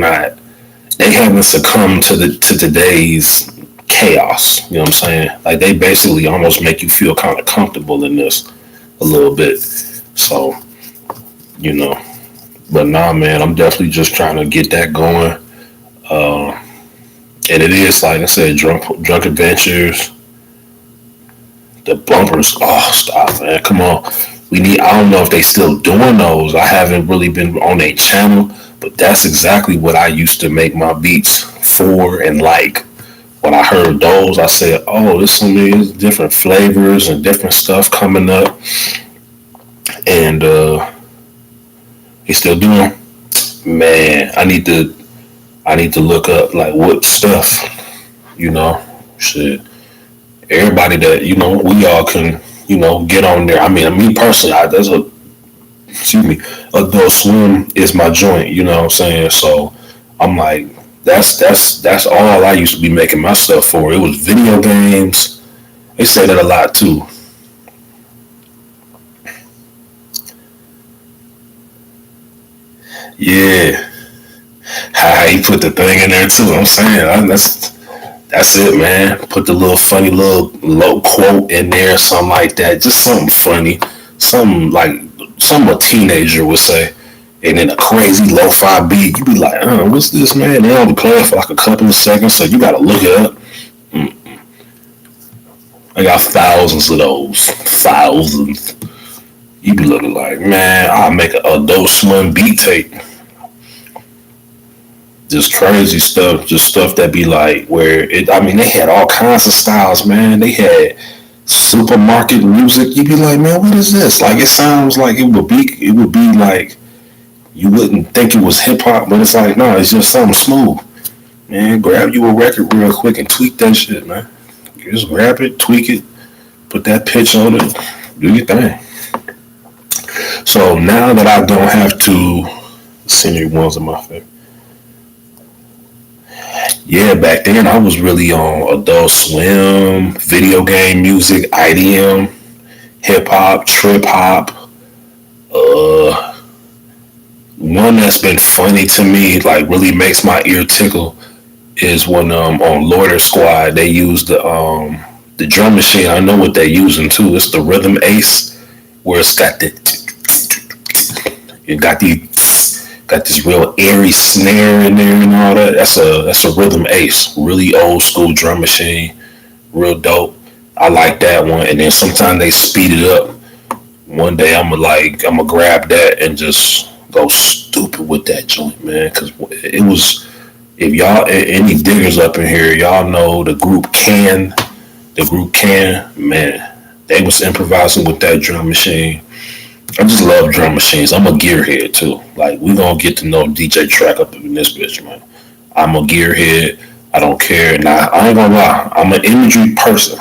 haven't succumbed to today's chaos. You know what I'm saying? Like, they basically almost make you feel kind of comfortable in this a little bit. So you know. But nah, man, I'm definitely just trying to get that going. Uh, and it is like I said, drunk adventures, the bumpers. Oh, stop, man, come on. We need. I don't know if they still doing those. I haven't really been on a channel, but that's exactly what I used to make my beats for and like. When I heard those, I said, "Oh, there's so many different flavors and different stuff coming up." And they still doing. Man, I need to look up like what stuff, you know, shit. Everybody that we all can, get on there. I mean, me personally, there's a excuse me, Adult Swim is my joint. You know what I'm saying? So I'm like, that's all I used to be making my stuff for. It was video games. They say that a lot too. Yeah, how he put the thing in there too. I'm saying that's it, man. Put the little funny little low quote in there, something like that. Just something funny, something like something a teenager would say. And then a crazy lo-fi beat, you be like, what's this, man? They only play it for like a couple of seconds, so you gotta look it up. Mm. I got thousands of those, thousands. You be looking like, man, I'll make a Adult Swim beat tape. Just crazy stuff, just stuff that be like where it. I mean, they had all kinds of styles, man. They had supermarket music. You be like, man, what is this? Like, it sounds like it would be like you wouldn't think it was hip hop, but it's like, no, it's just something smooth. Man, grab you a record real quick and tweak that shit, man. You just grab it, tweak it, put that pitch on it, do your thing. So now that I don't have to, scenery ones of my favorite. Yeah, back then I was really on Adult Swim, video game music, IDM, hip hop, trip hop. Uh, One that's been funny to me, like really makes my ear tickle, is when on Loiter Squad they use the drum machine. I know what they're using too. It's the Rhythm Ace, where it's got the it got this real airy snare in there and all that. That's a Rhythm Ace, really old school drum machine, real dope. I like that one. And then sometimes they speed it up. One day I'm gonna grab that and just go stupid with that joint, man. Cause it was, if y'all any diggers up in here, y'all know the group can, man. They was improvising with that drum machine. I just love drum machines. I'm a gearhead too. Like, we gonna get to know DJ TRak up in this bitch, man. I'm a gearhead. I don't care. Now I ain't gonna lie. I'm an imagery person.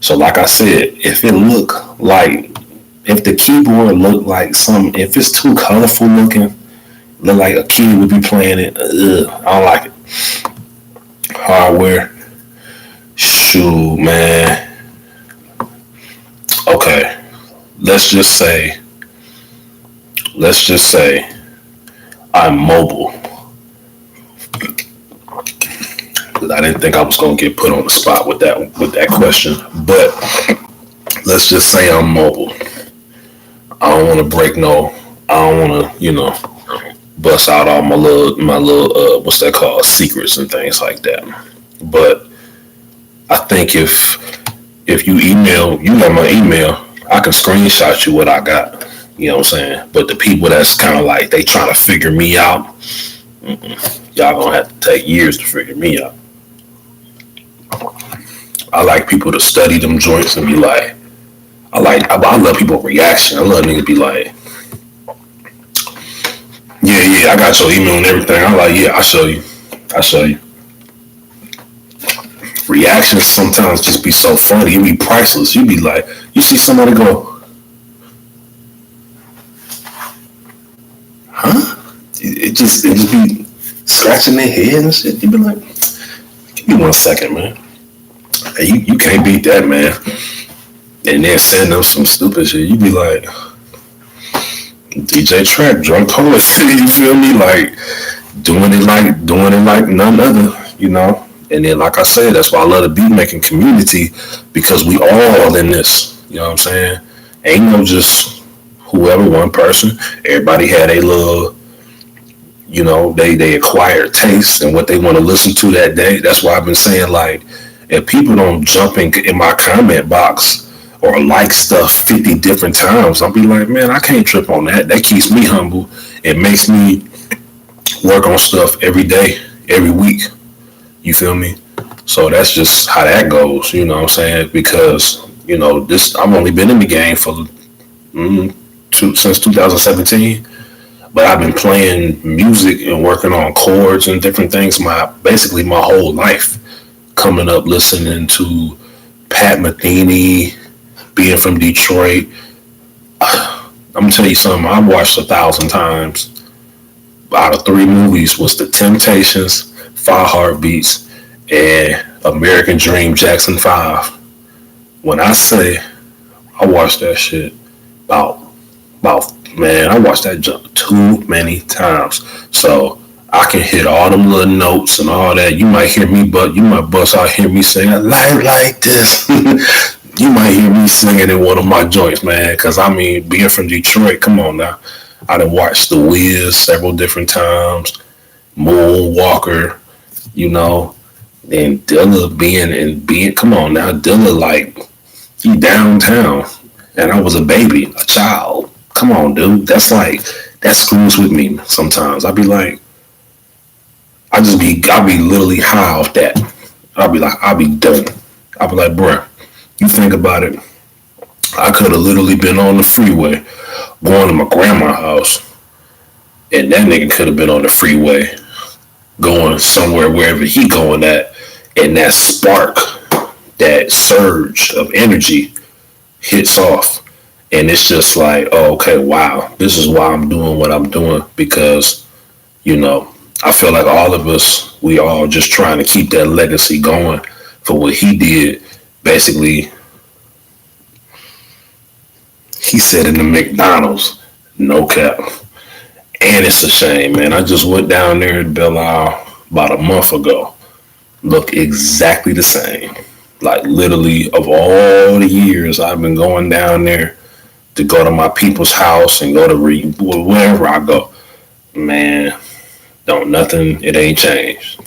So like I said, if the keyboard look like something, if it's too colorful looking, look like a kid would be playing it. I don't like it. Hardware, shoot, man. Okay, let's just say, let's just say I'm mobile. I didn't think I was gonna get put on the spot with that question, but let's just say I'm mobile. I don't want to break no. I don't want to, bust out all my little what's that called, secrets and things like that. But I think if you email, you got my email, I can screenshot you what I got. You know what I'm saying? But the people that's kind of like they trying to figure me out, y'all gonna have to take years to figure me out. I like people to study them joints and be like, I love people reaction. I love niggas be like, yeah, I got your email and everything. I'm like, yeah, I'll show you. Reactions sometimes just be so funny. You be priceless. You be like, you see somebody go, huh? It just be scratching their head and shit. You be like, give me 1 second, man. Hey, you can't beat that, man. And then send them some stupid shit. You be like, DJ TRak, drunk poetry. You feel me? Like doing it like none other. And then, like I said, that's why I love the beat making community, because we all in this. You know what I'm saying? Ain't no just whoever, one person. Everybody had a little, they acquired taste and what they want to listen to that day. That's why I've been saying, like, if people don't jump in my comment box or like stuff 50 different times, I'll be like, man, I can't trip on that. That keeps me humble. It makes me work on stuff every day, every week. You feel me? So that's just how that goes, you know what I'm saying? Because, I've only been in the game for since 2017, but I've been playing music and working on chords and different things basically my whole life. Coming up listening to Pat Metheny, being from Detroit. I'm gonna tell you something I watched 1,000 times. Out of 3 movies was The Temptations, 5 Heartbeats, and American Dream Jackson 5. When I say I watched that shit man, I watched that jump too many times. So I can hit all them little notes and all that. You might hear me, but you might bust out hear me sing a life like this. You might hear me singing in one of my joints, man. Because I mean, being from Detroit, come on now. I done watched The Wiz several different times, Moonwalker, and Dilla being. Come on now, Dilla like he downtown, and I was a baby, a child. Come on, dude. That screws with me sometimes. I'll be like, I'll be literally high off that. I'll be done. I'll be like, bruh, you think about it. I could have literally been on the freeway going to my grandma's house, and that nigga could have been on the freeway going somewhere wherever he going at, and that spark, that surge of energy hits off. And it's just like, oh, okay, wow, this is why I'm doing what I'm doing, because, I feel like all of us, we all just trying to keep that legacy going for what he did. Basically, he said in the McDonald's, no cap. And it's a shame, man. I just went down there at Belle Isle about a month ago. Look exactly the same. Like literally of all the years I've been going down there to go to my people's house and go to wherever I go, man, it ain't changed,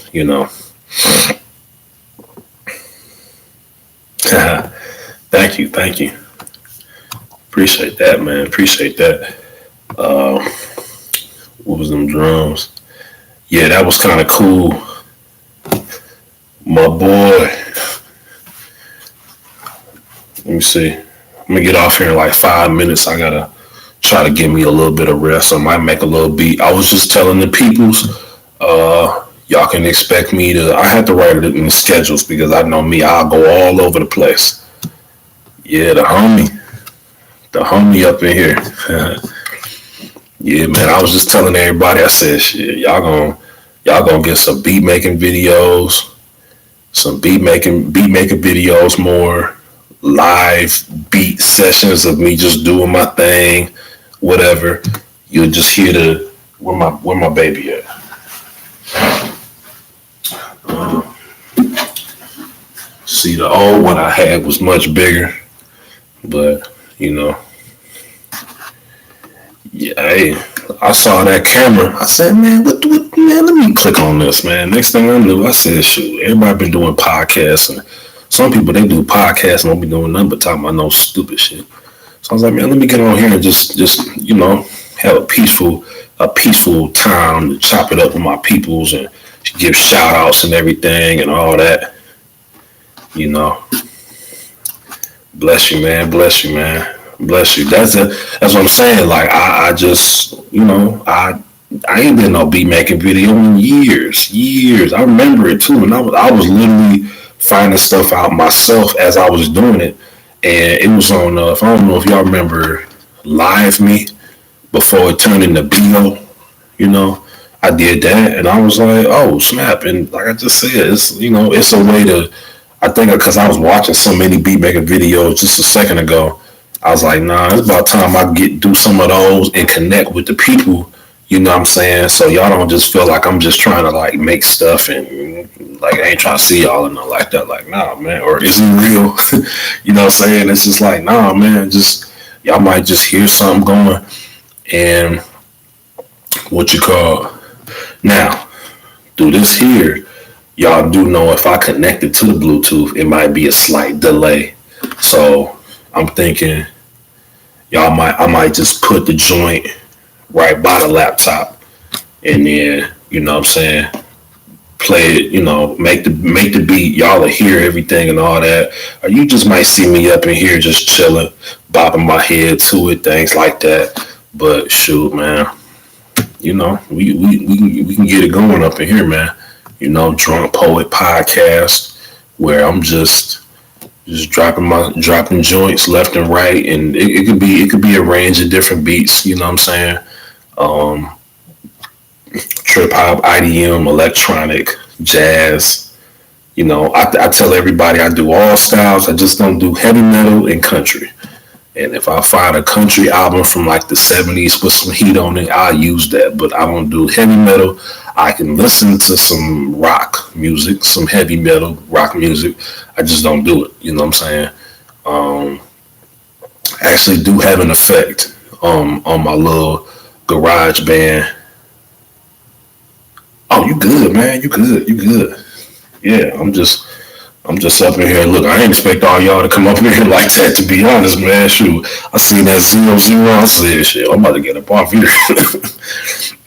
Thank you. Appreciate that, man. Appreciate that. What was them drums? Yeah, that was kind of cool. My boy. Let me see. I'm gonna get off here in like 5 minutes. I gotta try to give me a little bit of rest. I might make a little beat. I was just telling the peoples, y'all can expect me to. I had to write it in the schedules because I know me. I'll go all over the place. Yeah, the homie up in here. Yeah, man. I was just telling everybody. I said, shit, y'all gonna get some beat making videos, some beat making videos, more live beat sessions of me just doing my thing, whatever. You'll just hear where my baby at. See, the old one I had was much bigger, but yeah, hey, I saw that camera. I said, man, what, man, let me click on this, man. Next thing I knew, I said, shoot, everybody been doing podcasts, and some people, they do podcasts and don't be doing nothing but talking about no stupid shit. So I was like, man, let me get on here and just have a peaceful time to chop it up with my peoples and give shout outs and everything and all that. Bless you, man. Bless you, man. Bless you. That's what I'm saying. Like I just, I ain't been no beat making video in years. I remember it too, and I was literally finding stuff out myself as I was doing it, and it was on. I don't know if y'all remember Live Me before it turned into Bio. I did that, and I was like, oh snap! And like I just said, it's it's a way to. I think because I was watching so many beat making videos just a second ago, I was like, nah, it's about time I do some of those and connect with the people. You know what I'm saying? So y'all don't just feel like I'm just trying to like make stuff and like I ain't trying to see y'all and nothing like that. Like, nah, man, or is it real? You know what I'm saying? It's just like, nah, man, just Y'all might just hear something going, and what you call now, do this here. Y'all do know if I connect it to the Bluetooth, it might be a slight delay. So I'm thinking I might just put the joint right by the laptop, and then what I'm saying, play it, make the beat. Y'all will hear everything and all that. Or you just might see me up in here just chilling, bobbing my head to it, things like that. But shoot, man, we can get it going up in here, man. Drunk Poet Podcast, where I'm just dropping joints left and right, and it could be a range of different beats. You know what I'm saying? Um, Trip hop, IDM, electronic, jazz. I tell everybody I do all styles. I just don't do heavy metal and country. And if I find a country album from like the 70s with some heat on it, I'll use that. But I don't do heavy metal. I can listen to some rock music, some heavy metal rock music. I just don't do it. You know what I'm saying? Um, I actually do have an effect on my little garage band. Oh, you good, man. You good. You good. Yeah, I'm just up in here. Look, I ain't expect all y'all to come up in here like that, to be honest, man. Shoot, I seen that 0 0. I said, shit, I'm about to get up off here.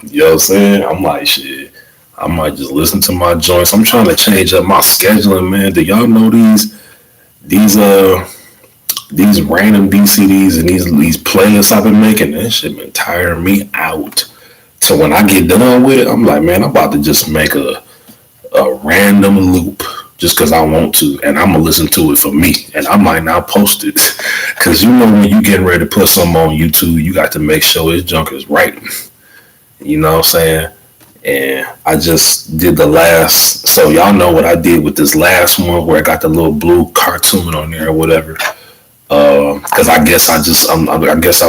You know what I'm saying? I'm like, shit, I might just listen to my joints. I'm trying to change up my scheduling, man. Do y'all know these these random BCDs and these playlists I've been making? That shit been tiring me out. So when I get done with it, I'm like, man, I'm about to just make a random loop just because I want to, and I'm gonna listen to it for me, and I might not post it because when you getting ready to put something on YouTube, you got to make sure its junk is right. You know what I'm saying? And I just did the last, so y'all know what I did with this last one where I got the little blue cartoon on there or whatever. Because I guess I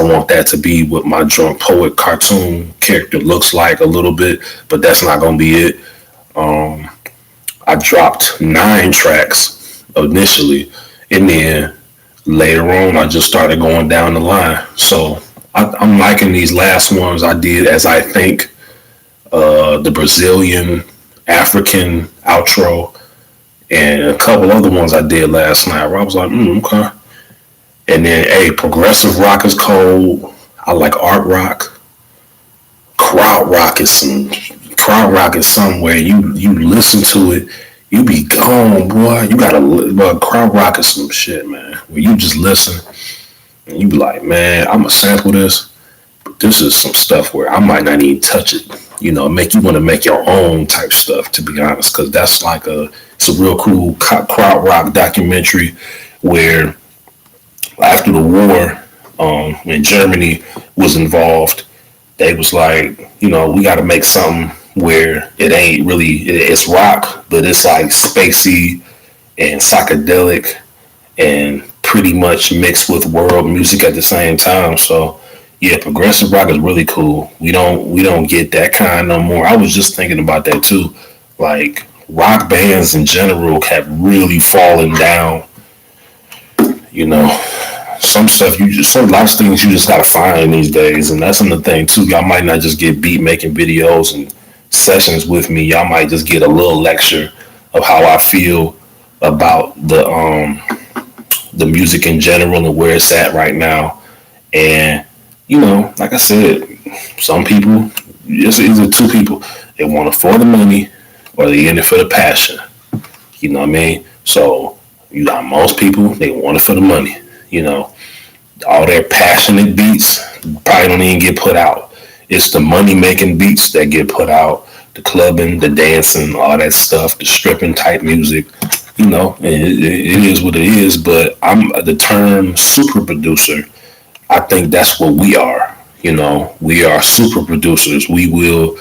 want that to be what my drunk poet cartoon character looks like a little bit, but that's not gonna be it. Um, I dropped 9 tracks initially, and then later on, I just started going down the line. So I'm liking these last ones I did, as I think the Brazilian African outro and a couple other ones I did last night where I was like, okay. And then, hey, progressive rock is cold. I like art rock. Crowd rock is somewhere you listen to it, you be gone, boy. You gotta, but crowd rock is some shit, man. Where you just listen and you be like, man, I'ma sample this, but this is some stuff where I might not even touch it. Make you want to make your own type stuff, to be honest, because that's like it's a real cool crowd rock documentary where after the war, when Germany was involved, they was like, we got to make something where it ain't really, it's rock, but it's like spacey and psychedelic and pretty much mixed with world music at the same time. So yeah, progressive rock is really cool. We don't get that kind no more. I was just thinking about that too. Like rock bands in general have really fallen down. You know, some lot of things you just gotta find these days, and that's another thing too. Y'all might not just get beat making videos and sessions with me. Y'all might just get a little lecture of how I feel about the music in general and where it's at right now. And like I said, some people, it's either two people, they want it for the money or they in it for the passion. You know what I mean? So you got most people, they want it for the money. All their passionate beats probably don't even get put out. It's the money making beats that get put out, the clubbing, the dancing, all that stuff, the stripping type music. It is what it is. But I'm the term super producer. I think that's what we are. We are super producers. We will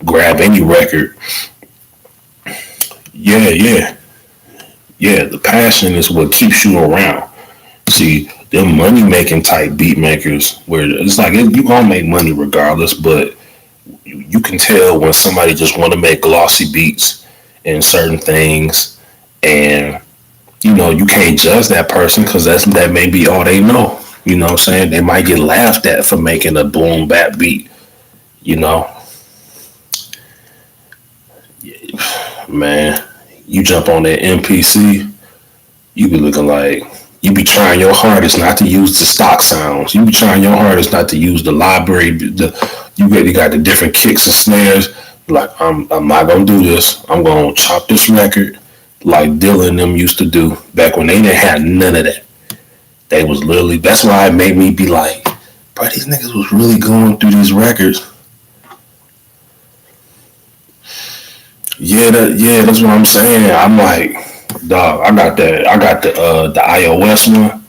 grab any record. Yeah. The passion is what keeps you around. See, them money making type beat makers, where it's like you gonna make money regardless, but you can tell when somebody just want to make glossy beats and certain things, and you can't judge that person because that may be all they know. You know what I'm saying? They might get laughed at for making a boom bap beat. You know, man, you jump on that MPC, you be looking like you be trying your hardest not to use the stock sounds. You be trying your hardest not to use the library. You got the different kicks and snares. Like I'm not gonna do this. I'm gonna chop this record like Dylan and them used to do back when they didn't have none of that. They was literally. That's why it made me be like, bro, these niggas was really going through these records. Yeah, that's what I'm saying. I'm like, dog, I got the iOS one.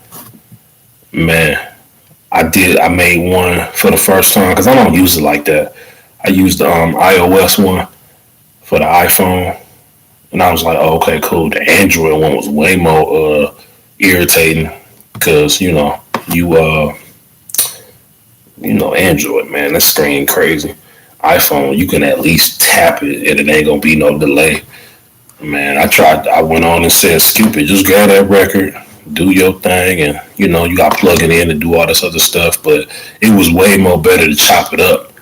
Man, I made one for the first time because I don't use it like that. I used the iOS one for the iPhone, and I was like, oh, okay, cool. The Android one was way more irritating because Android, man, that screen crazy. iPhone, you can at least tap it and it ain't gonna be no delay. Man, I went on and said, skip it, just grab that record, do your thing, and you got to plug it in and do all this other stuff. But it was way more better to chop it up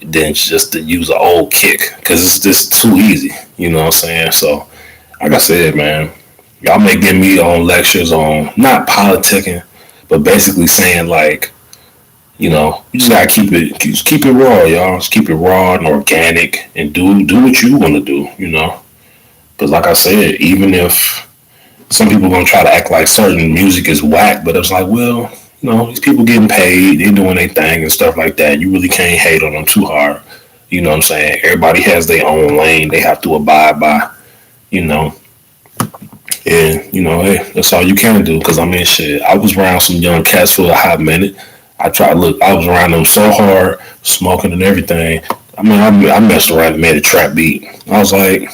than just to use an old kick because it's just too easy. You know what I'm saying? So, like I said, man, y'all may get me on lectures on not politicking, but basically saying like, you just gotta keep it raw, y'all. Just keep it raw and organic, and do what you want to do, Because like I said, even if some people gonna try to act like certain music is whack, but it's like, well, these people getting paid, they doing their thing and stuff like that. You really can't hate on them too hard. You know what I'm saying? Everybody has their own lane they have to abide by, you know. And, hey, that's all you can do. Because, I mean, shit, I was around some young cats for a hot minute. I was around them so hard, smoking and everything. I mean, I messed around and made a trap beat. I was like,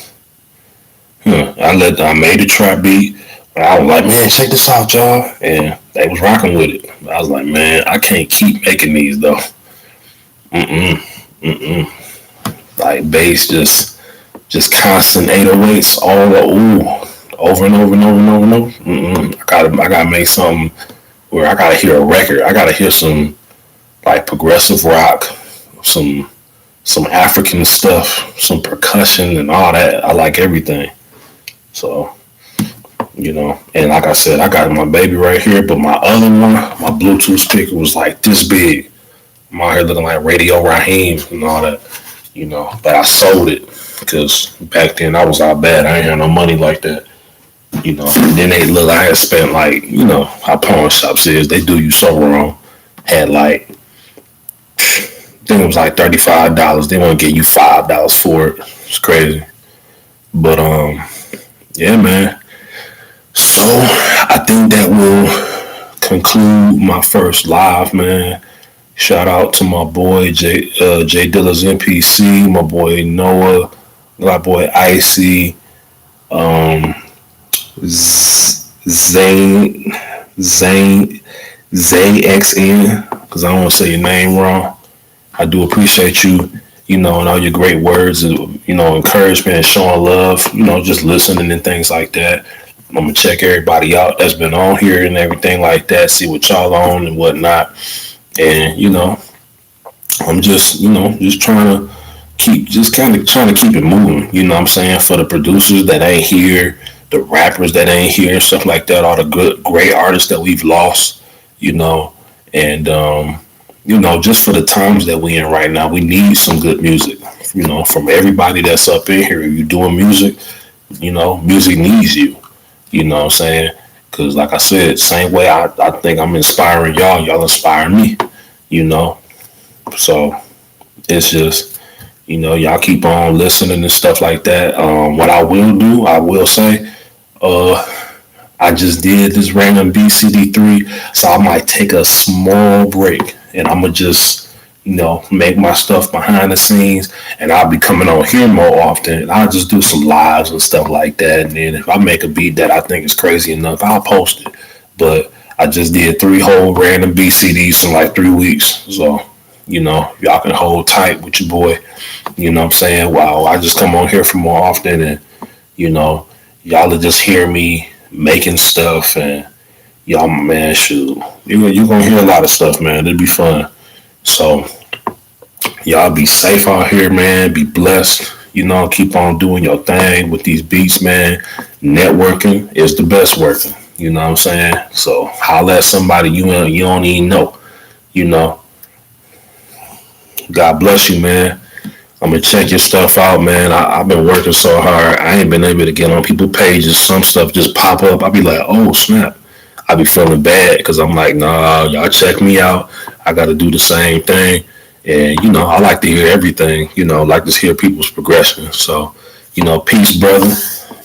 I made a trap beat. I was like, man, check this out, y'all. And they was rocking with it. I was like, man, I can't keep making these, though. Like, bass, just constant 808s over and over and over and over and over. I gotta make something where I gotta hear a record. I gotta hear some, like, progressive rock, some African stuff, some percussion and all that. I like everything. So, and like I said, I got my baby right here, but my other one, my Bluetooth speaker was like this big. I'm out here looking like Radio Raheem and all that, but I sold it because back then I was out bad. I ain't had no money like that, and then I had spent like, how pawn shops is, they do you so wrong. Had like, then it was like $35. They want to give you $5 for it. It's crazy. But, yeah, man. So I think that will conclude my first live, man. Shout out to my boy J Dilla's NPC, my boy Noah, my boy Icy, Zane XN, because I don't want to say your name wrong. I do appreciate you, and all your great words, encouragement and showing love, just listening and things like that. I'm going to check everybody out that's been on here and everything like that, see what y'all on and whatnot. And, I'm just trying to keep it moving, you know what I'm saying? For the producers that ain't here, the rappers that ain't here, stuff like that, all the great artists that we've lost, and, just for the times that we in right now, we need some good music, from everybody that's up in here. If you're doing music, music needs you. You know what I'm saying? Because like I said, same way I think I'm inspiring y'all inspire me, So it's just, y'all keep on listening and stuff like that. What I will do, I will say, I just did this random BCD3, so I might take a small break and I'm going to just, make my stuff behind the scenes, and I'll be coming on here more often. I'll just do some lives and stuff like that. And then if I make a beat that I think is crazy enough, I'll post it. But I just did 3 whole random BCDs in like 3 weeks. So, y'all can hold tight with your boy. You know what I'm saying? Wow, I just come on here for more often, and, y'all will just hear me making stuff and, y'all, man, shoot, you gonna hear a lot of stuff, man. It'll be fun. So y'all be safe out here, man. Be blessed. Keep on doing your thing with these beats, man. Networking is the best working. You know what I'm saying? So holla at somebody you don't even know. You know, God bless you, man. I'm gonna check your stuff out, man. I've been working so hard. I ain't been able to get on people's pages. Some stuff just pop up. I be like, oh snap. I be feeling bad because I'm like, nah, y'all check me out. I got to do the same thing. And, I like to hear everything, like to hear people's progression. So, peace, brother,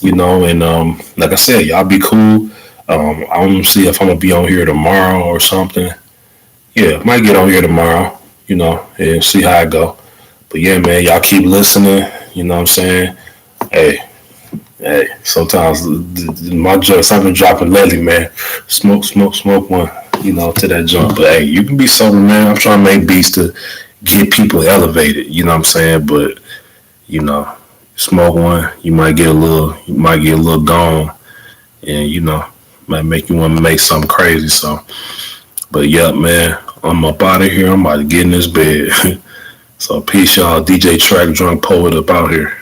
and like I said, y'all be cool. I'm going to see if I'm going to be on here tomorrow or something. Yeah, might get on here tomorrow, and see how it go. But yeah, man, y'all keep listening. You know what I'm saying? Hey, sometimes my jokes I've been dropping lately, man. Smoke one, to that jump. But hey, you can be sober, man. I'm trying to make beats to get people elevated. You know what I'm saying? But smoke one, you might get a little gone, and might make you want to make something crazy. So, but yeah, man, I'm up out of here. I'm about to get in this bed. So peace, y'all. DJ TRak, drunk poet, up out here.